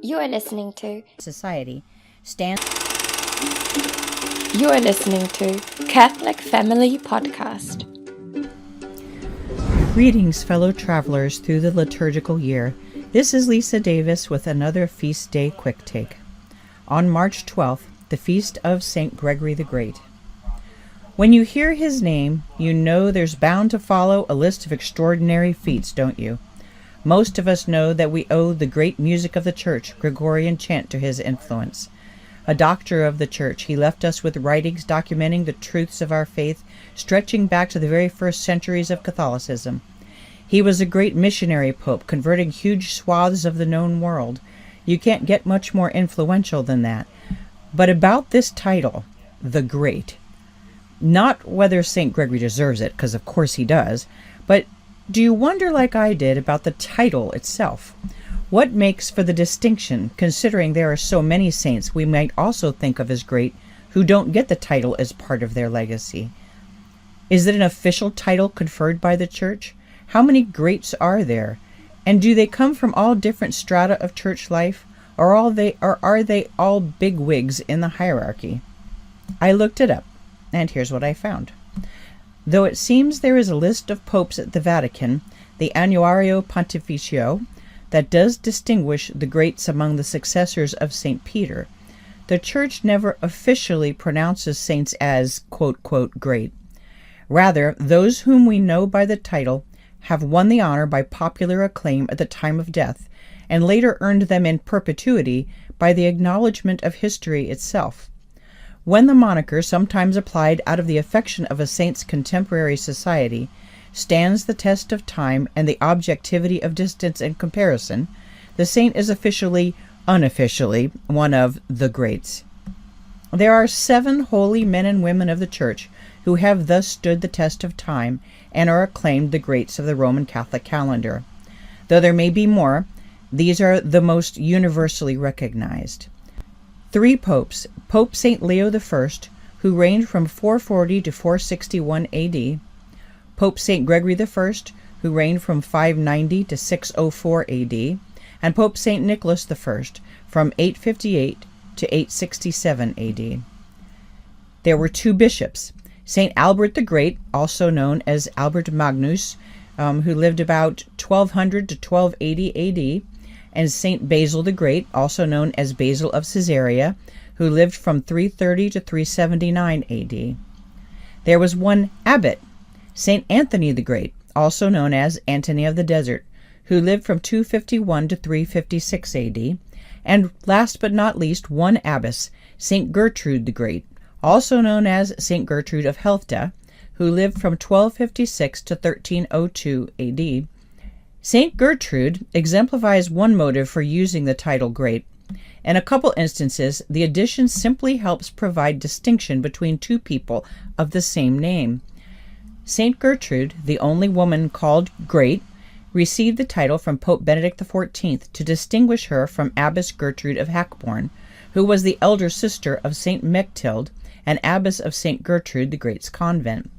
You are listening to Society. You are listening to Catholic Family Podcast. Greetings, fellow travelers through the liturgical year. This is Lisa Davis with another Feast Day Quick Take. On March 12th, the feast of St. Gregory the Great. When you hear his name, you know there's bound to follow a list of extraordinary feats, don't you? Most of us know that we owe the great music of the Church, Gregorian chant, to his influence. A doctor of the Church, he left us with writings documenting the truths of our faith, stretching back to the very first centuries of Catholicism. He was a great missionary pope, converting huge swaths of the known world. You can't get much more influential than that. But about this title, the Great, not whether St. Gregory deserves it, because of course he does, but do you wonder, like I did, about the title itself? What makes for the distinction, considering there are so many saints we might also think of as great who don't get the title as part of their legacy? Is it an official title conferred by the Church? How many greats are there? And do they come from all different strata of church life, or are they all bigwigs in the hierarchy? I looked it up, and here's what I found. Though it seems there is a list of popes at the Vatican, the Annuario Pontificio, that does distinguish the greats among the successors of St. Peter, the Church never officially pronounces saints as, quote, quote, great. Rather, those whom we know by the title have won the honor by popular acclaim at the time of death, and later earned them in perpetuity by the acknowledgement of history itself. When the moniker, sometimes applied out of the affection of a saint's contemporary society, stands the test of time and the objectivity of distance and comparison, the saint is unofficially, one of the greats. There are 7 holy men and women of the Church who have thus stood the test of time and are acclaimed the greats of the Roman Catholic calendar. Though there may be more, these are the most universally recognized. 3 popes, Pope St. Leo I, who reigned from 440 to 461 AD, Pope St. Gregory I, who reigned from 590 to 604 AD, and Pope St. Nicholas I, from 858 to 867 AD. There were 2 bishops, St. Albert the Great, also known as Albert Magnus, who lived about 1200 to 1280 AD, and St. Basil the Great, also known as Basil of Caesarea, who lived from 330 to 379 AD. There was one abbot, St. Anthony the Great, also known as Antony of the Desert, who lived from 251 to 356 AD, and last but not least, one abbess, St. Gertrude the Great, also known as St. Gertrude of Helfta, who lived from 1256 to 1302 AD. St. Gertrude exemplifies one motive for using the title great. In a couple instances, the addition simply helps provide distinction between 2 people of the same name. St. Gertrude, the only woman called great, received the title from Pope Benedict XIV to distinguish her from Abbess Gertrude of Hackborn, who was the elder sister of St. Mechtild and abbess of St. Gertrude the Great's convent.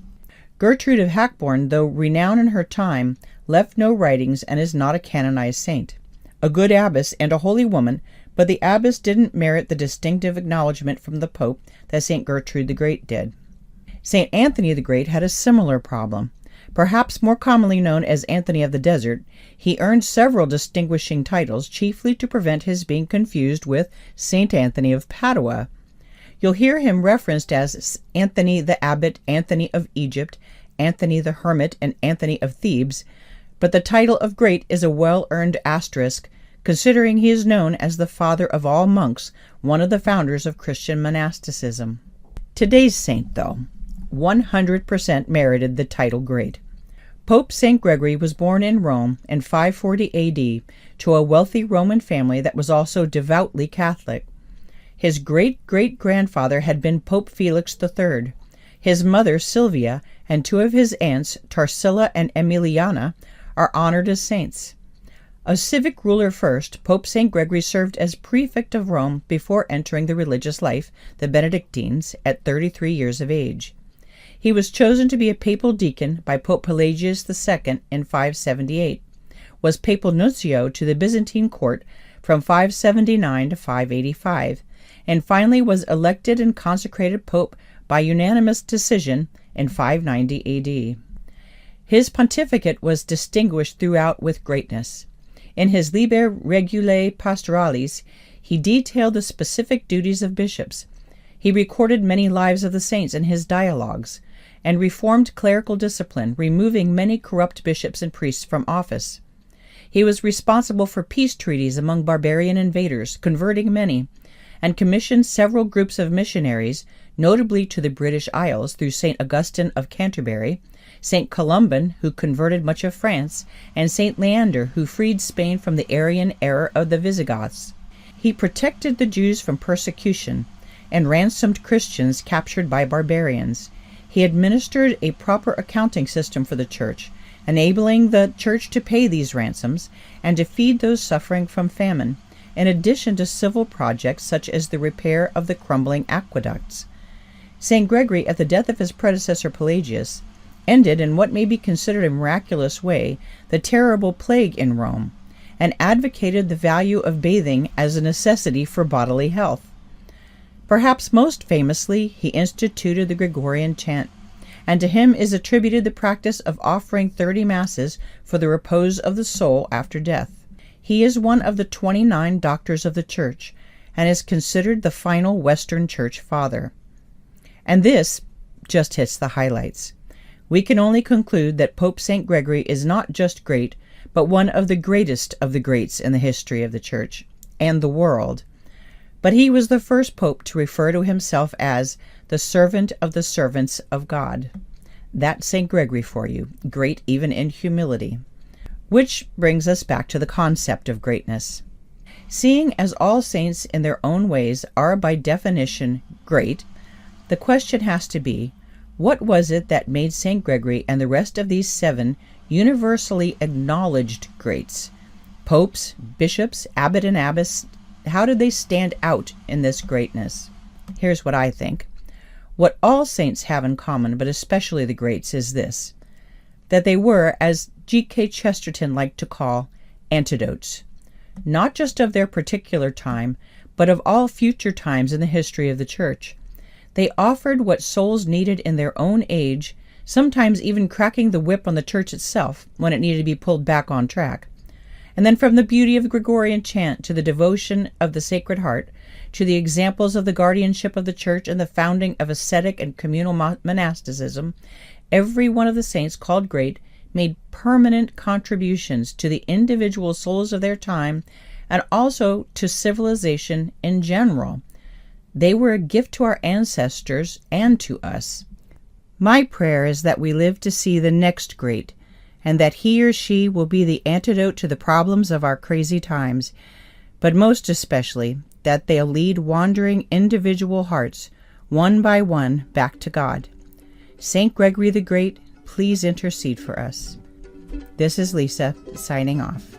Gertrude of Hackborn, though renowned in her time, left no writings and is not a canonized saint. A good abbess and a holy woman, but the abbess didn't merit the distinctive acknowledgement from the Pope that St. Gertrude the Great did. St. Anthony the Great had a similar problem. Perhaps more commonly known as Anthony of the Desert, he earned several distinguishing titles, chiefly to prevent his being confused with St. Anthony of Padua. You'll hear him referenced as Anthony the Abbot, Anthony of Egypt, Anthony the Hermit, and Anthony of Thebes, but the title of great is a well-earned asterisk, considering he is known as the father of all monks, one of the founders of Christian monasticism. Today's saint, though, 100% merited the title great. Pope St. Gregory was born in Rome in 540 AD to a wealthy Roman family that was also devoutly Catholic. His great-great-grandfather had been Pope Felix III. His mother, Sylvia, and 2 of his aunts, Tarsilla and Emiliana, are honored as saints. A civic ruler first, Pope St. Gregory served as prefect of Rome before entering the religious life, the Benedictines, at 33 years of age. He was chosen to be a papal deacon by Pope Pelagius II in 578. was papal nuncio to the Byzantine court from 579 to 585, and finally was elected and consecrated pope by unanimous decision in 590 AD. His pontificate was distinguished throughout with greatness. In his Liber Regulae Pastoralis, he detailed the specific duties of bishops. He recorded many lives of the saints in his dialogues, and reformed clerical discipline, removing many corrupt bishops and priests from office. He was responsible for peace treaties among barbarian invaders, converting many, and commissioned several groups of missionaries, notably to the British Isles through St. Augustine of Canterbury, St. Columban, who converted much of France, and St. Leander, who freed Spain from the Arian error of the Visigoths. He protected the Jews from persecution and ransomed Christians captured by barbarians. He administered a proper accounting system for the Church, enabling the Church to pay these ransoms and to feed those suffering from famine, in addition to civil projects such as the repair of the crumbling aqueducts. St. Gregory, at the death of his predecessor Pelagius, ended in what may be considered a miraculous way the terrible plague in Rome, and advocated the value of bathing as a necessity for bodily health. Perhaps most famously, he instituted the Gregorian chant, and to him is attributed the practice of offering 30 masses for the repose of the soul after death. He is one of the 29 doctors of the Church, and is considered the final Western Church father. And this just hits the highlights. We can only conclude that Pope St. Gregory is not just great, but one of the greatest of the greats in the history of the Church and the world. But he was the first pope to refer to himself as the servant of the servants of God. That's St. Gregory for you, great even in humility. Which brings us back to the concept of greatness. Seeing as all saints in their own ways are by definition great, the question has to be, what was it that made St. Gregory and the rest of these 7 universally acknowledged greats? Popes, bishops, abbot and abbess, how did they stand out in this greatness? Here's what I think. What all saints have in common, but especially the greats, is this, that they were, as G.K. Chesterton liked to call, antidotes, not just of their particular time, but of all future times in the history of the Church. They offered what souls needed in their own age, sometimes even cracking the whip on the Church itself when it needed to be pulled back on track. And then from the beauty of the Gregorian chant to the devotion of the Sacred Heart, to the examples of the guardianship of the Church and the founding of ascetic and communal monasticism, every one of the saints called great made permanent contributions to the individual souls of their time and also to civilization in general. They were a gift to our ancestors and to us. My prayer is that we live to see the next great, and that he or she will be the antidote to the problems of our crazy times, but most especially that they'll lead wandering individual hearts, one by one, back to God. St. Gregory the Great, please intercede for us. This is Lisa, signing off.